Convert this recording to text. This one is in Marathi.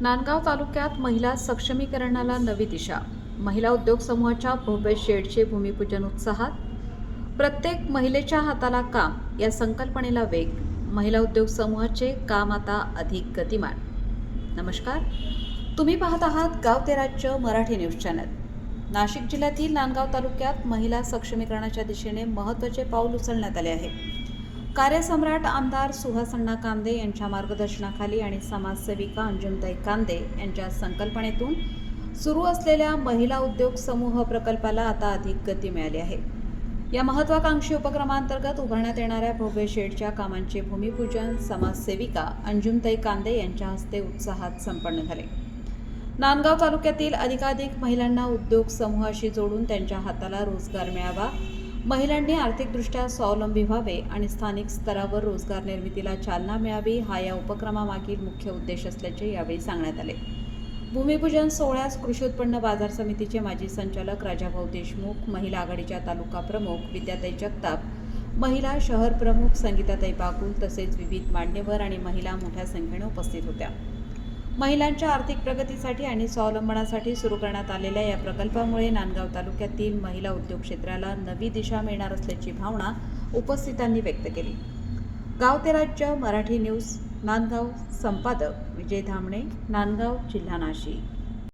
नांदगाव तालुक्यात महिला सक्षमीकरणाला नवी दिशा. महिला उद्योग समूहाच्या भव्य शेडचे भूमिपूजन उत्साहात. प्रत्येक महिलेच्या हाताला काम या संकल्पनेला वेग. महिला उद्योग समूहाचे काम आता अधिक गतिमान. नमस्कार, तुम्ही पाहत आहात गाव ते राज्य मराठी न्यूज चॅनल. नाशिक जिल्ह्यातील नांदगाव तालुक्यात महिला सक्षमीकरणाच्या दिशेने महत्त्वाचे पाऊल उचलण्यात आले आहे. कार्यसम्राट आमदार सुहासअण्णा कांदे यांच्या मार्गदर्शनाखाली आणि समाजसेविका अंजुमताई कांदे यांच्या संकल्पनेतून सुरू असलेल्या महिला उद्योग समूह प्रकल्पाला आता अधिक गती मिळाली आहे. या महत्त्वाकांक्षी उपक्रमांतर्गत उभारण्यात येणाऱ्या भव्य शेडच्या कामांचे भूमिपूजन समाजसेविका अंजुमताई कांदे यांच्या हस्ते उत्साहात संपन्न झाले. नांदगाव तालुक्यातील अधिकाधिक महिलांना उद्योग समूहाशी जोडून त्यांच्या हाताला रोजगार मिळावा, महिलांनी आर्थिकदृष्ट्या स्वावलंबी व्हावे आणि स्थानिक स्तरावर रोजगार निर्मितीला चालना मिळावी, हा या उपक्रमामागील मुख्य उद्देश असल्याचे यावेळी सांगण्यात आले. भूमिपूजन सोहळ्यास कृषी उत्पन्न बाजार समितीचे माजी संचालक राजाभाऊ देशमुख, महिला आघाडीच्या तालुका प्रमुख विद्याताई जगताप, महिला शहर प्रमुख संगीताताई बागुल तसेच विविध मान्यवर आणि महिला मोठ्या संख्येने उपस्थित होत्या. महिलांच्या आर्थिक प्रगतीसाठी आणि स्वावलंबनासाठी सुरू करण्यात आलेल्या या प्रकल्पामुळे नांदगाव तालुक्यातील महिला उद्योग क्षेत्राला नवी दिशा मिळणार असल्याची भावना उपस्थितांनी व्यक्त केली. गाव ते राज्य मराठी न्यूज नांदगाव. संपादक विजय धामणे, नांदगाव, जिल्हा नाशिक.